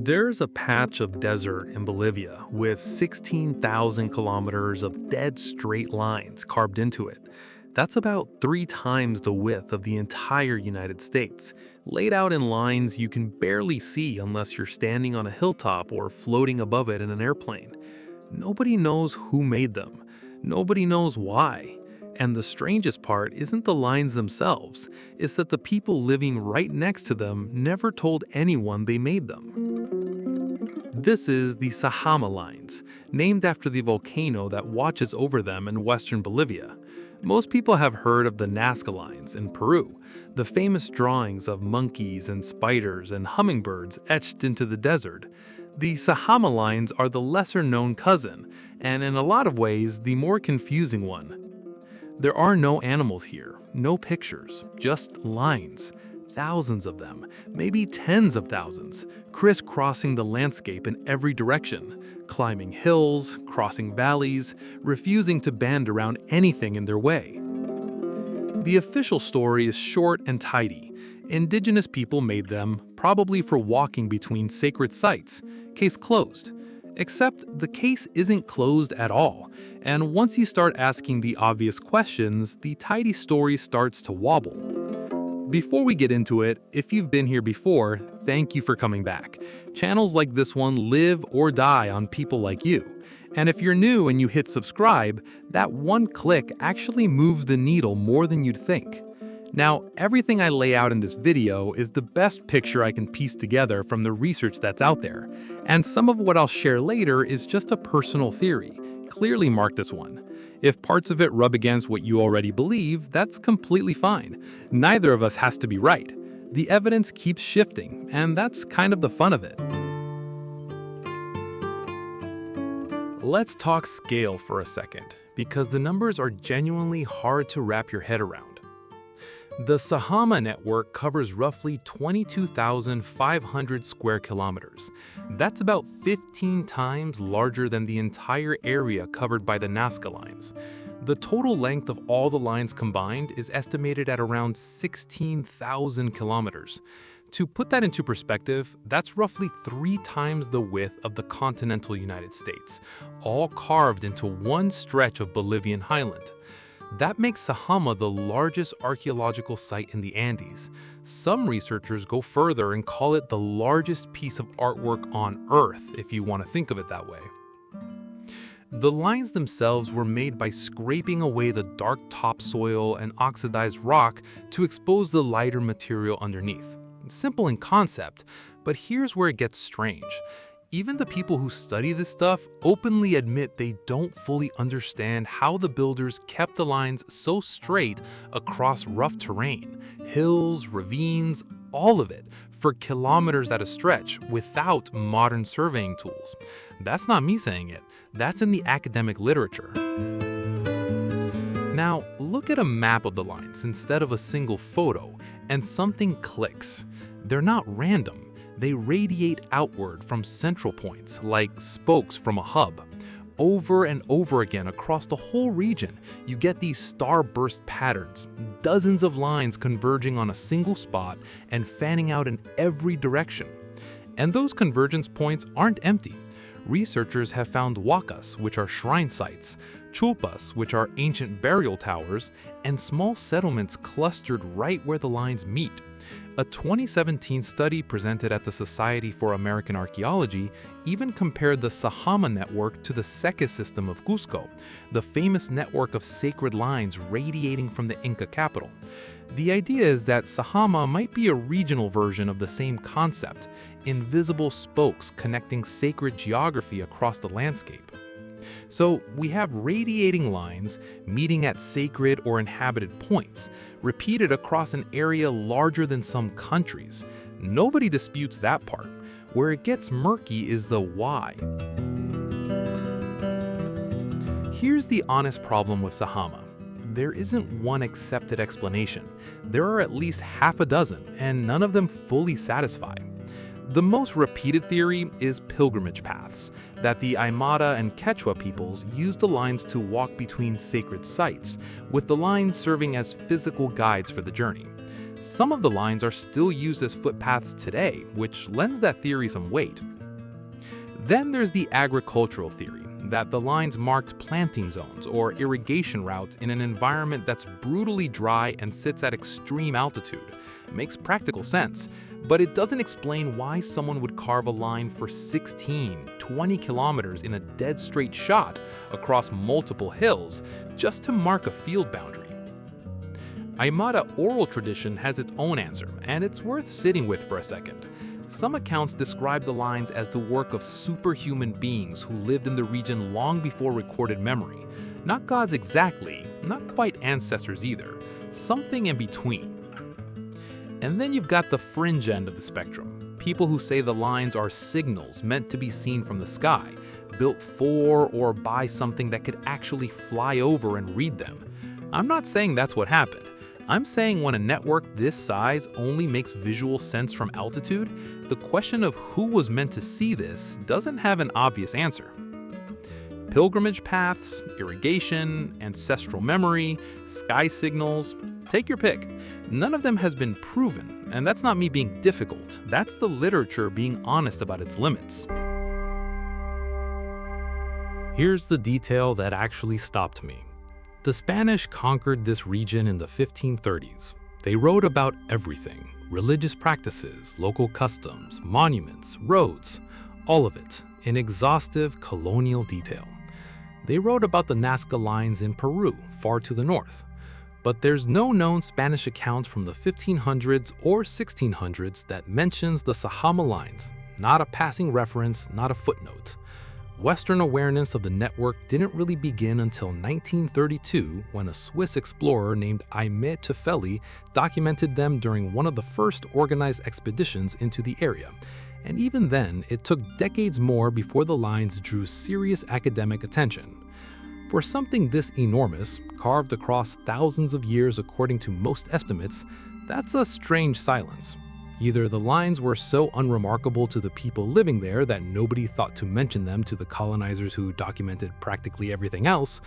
There's a patch of desert in Bolivia with 16,000 kilometers of dead straight lines carved into it. That's about 3 times the width of the entire United States, laid out in lines you can barely see unless you're standing on a hilltop or floating above it in an airplane. Nobody knows who made them. Nobody knows why. And the strangest part isn't the lines themselves, it's that the people living right next to them never told anyone they made them. This is the Sajama Lines, named after the volcano that watches over them in western Bolivia. Most people have heard of the Nazca Lines in Peru, the famous drawings of monkeys and spiders and hummingbirds etched into the desert. The Sajama Lines are the lesser-known cousin, and in a lot of ways, the more confusing one. There are no animals here, no pictures, just lines. Thousands of them, maybe tens of thousands, crisscrossing the landscape in every direction, climbing hills, crossing valleys, refusing to bend around anything in their way. The official story is short and tidy. Indigenous people made them, probably for walking between sacred sites. Case closed. Except the case isn't closed at all, and once you start asking the obvious questions, the tidy story starts to wobble. Before we get into it, if you've been here before, thank you for coming back. Channels like this one live or die on people like you. And if you're new and you hit subscribe, that one click actually moves the needle more than you'd think. Now, everything I lay out in this video is the best picture I can piece together from the research that's out there, and some of what I'll share later is just a personal theory. Clearly mark this one. If parts of it rub against what you already believe, that's completely fine. Neither of us has to be right. The evidence keeps shifting, and that's kind of the fun of it. Let's talk scale for a second, because the numbers are genuinely hard to wrap your head around. The Sajama network covers roughly 22,500 square kilometers. That's about 15 times larger than the entire area covered by the Nazca Lines. The total length of all the lines combined is estimated at around 16,000 kilometers. To put that into perspective, that's roughly 3 times the width of the continental United States, all carved into one stretch of Bolivian highland. That makes Sajama the largest archaeological site in the Andes. Some researchers go further and call it the largest piece of artwork on Earth, if you want to think of it that way. The lines themselves were made by scraping away the dark topsoil and oxidized rock to expose the lighter material underneath. Simple in concept, but here's where it gets strange. Even the people who study this stuff openly admit they don't fully understand how the builders kept the lines so straight across rough terrain, hills, ravines, all of it, for kilometers at a stretch without modern surveying tools. That's not me saying it, that's in the academic literature. Now, look at a map of the lines instead of a single photo, and something clicks. They're not random. They radiate outward from central points, like spokes from a hub. Over and over again across the whole region, you get these starburst patterns, dozens of lines converging on a single spot and fanning out in every direction. And those convergence points aren't empty. Researchers have found huacas, which are shrine sites, chulpas, which are ancient burial towers, and small settlements clustered right where the lines meet. A 2017 study presented at the Society for American Archaeology even compared the Sajama network to the Seca system of Cusco, the famous network of sacred lines radiating from the Inca capital. The idea is that Sajama might be a regional version of the same concept, invisible spokes connecting sacred geography across the landscape. So we have radiating lines meeting at sacred or inhabited points, repeated across an area larger than some countries. Nobody disputes that part. Where it gets murky is the why. Here's the honest problem with Sajama. There isn't one accepted explanation. There are at least half a dozen, and none of them fully satisfy. The most repeated theory is pilgrimage paths, that the Aymara and Quechua peoples used the lines to walk between sacred sites, with the lines serving as physical guides for the journey. Some of the lines are still used as footpaths today, which lends that theory some weight. Then there's the agricultural theory, that the lines marked planting zones or irrigation routes in an environment that's brutally dry and sits at extreme altitude. It makes practical sense, but it doesn't explain why someone would carve a line for 16, 20 kilometers in a dead straight shot across multiple hills just to mark a field boundary. Aymara oral tradition has its own answer, and it's worth sitting with for a second. Some accounts describe the lines as the work of superhuman beings who lived in the region long before recorded memory. Not gods exactly, not quite ancestors either, something in between. And then you've got the fringe end of the spectrum, people who say the lines are signals meant to be seen from the sky, built for or by something that could actually fly over and read them. I'm not saying that's what happened. I'm saying when a network this size only makes visual sense from altitude, the question of who was meant to see this doesn't have an obvious answer. Pilgrimage paths, irrigation, ancestral memory, sky signals, take your pick. None of them has been proven, and that's not me being difficult. That's the literature being honest about its limits. Here's the detail that actually stopped me. The Spanish conquered this region in the 1530s. They wrote about everything: religious practices, local customs, monuments, roads, all of it in exhaustive colonial detail. They wrote about the Nazca Lines in Peru, far to the north. But there's no known Spanish account from the 1500s or 1600s that mentions the Sajama Lines. Not a passing reference, not a footnote. Western awareness of the network didn't really begin until 1932, when a Swiss explorer named Aimé Tufeli documented them during one of the first organized expeditions into the area. And even then, it took decades more before the lines drew serious academic attention. For something this enormous, carved across thousands of years according to most estimates, that's a strange silence. Either the lines were so unremarkable to the people living there that nobody thought to mention them to the colonizers who documented practically everything else,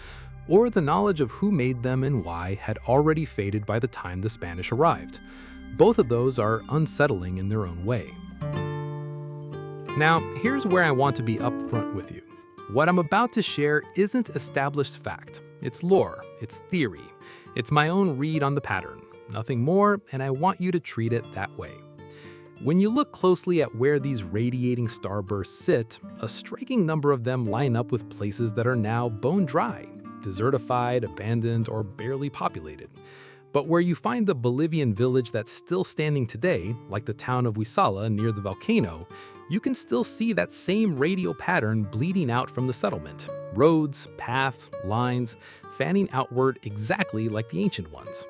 or the knowledge of who made them and why had already faded by the time the Spanish arrived. Both of those are unsettling in their own way. Now, here's where I want to be upfront with you. What I'm about to share isn't established fact. It's lore, it's theory. It's my own read on the pattern. Nothing more, and I want you to treat it that way. When you look closely at where these radiating starbursts sit, a striking number of them line up with places that are now bone dry, desertified, abandoned, or barely populated. But where you find the Bolivian village that's still standing today, like the town of Huizala near the volcano, you can still see that same radial pattern bleeding out from the settlement. Roads, paths, lines, fanning outward exactly like the ancient ones.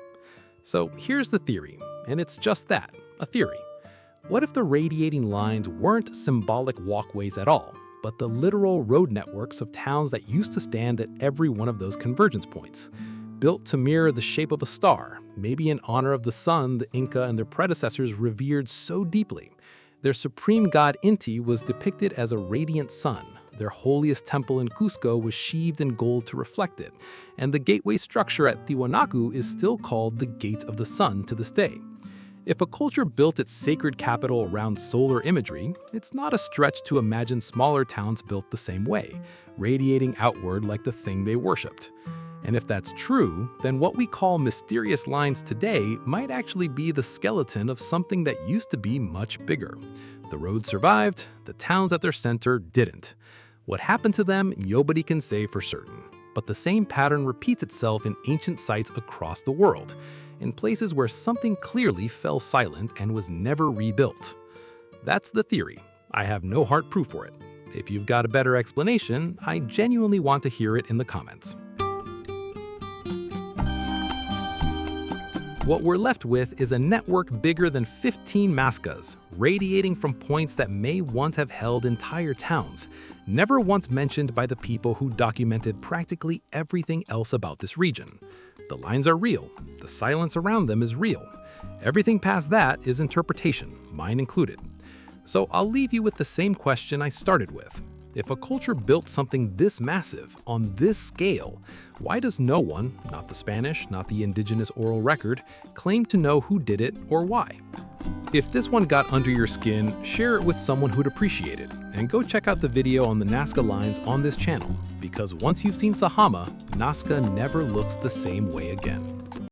So here's the theory, and it's just that, a theory. What if the radiating lines weren't symbolic walkways at all, but the literal road networks of towns that used to stand at every one of those convergence points? Built to mirror the shape of a star, maybe in honor of the sun the Inca and their predecessors revered so deeply. Their supreme god Inti was depicted as a radiant sun. Their holiest temple in Cusco was sheathed in gold to reflect it, and the gateway structure at Tiwanaku is still called the Gate of the Sun to this day. If a culture built its sacred capital around solar imagery, it's not a stretch to imagine smaller towns built the same way, radiating outward like the thing they worshipped. And if that's true, then what we call mysterious lines today might actually be the skeleton of something that used to be much bigger. The roads survived, the towns at their center didn't. What happened to them, nobody can say for certain. But the same pattern repeats itself in ancient sites across the world, in places where something clearly fell silent and was never rebuilt. That's the theory. I have no hard proof for it. If you've got a better explanation, I genuinely want to hear it in the comments. What we're left with is a network bigger than 15 Nazcas, radiating from points that may once have held entire towns, never once mentioned by the people who documented practically everything else about this region. The lines are real. The silence around them is real. Everything past that is interpretation, mine included. So I'll leave you with the same question I started with. If a culture built something this massive, on this scale, why does no one, not the Spanish, not the indigenous oral record, claim to know who did it or why? If this one got under your skin, share it with someone who'd appreciate it, and go check out the video on the Nazca Lines on this channel, because once you've seen Sajama, Nazca never looks the same way again.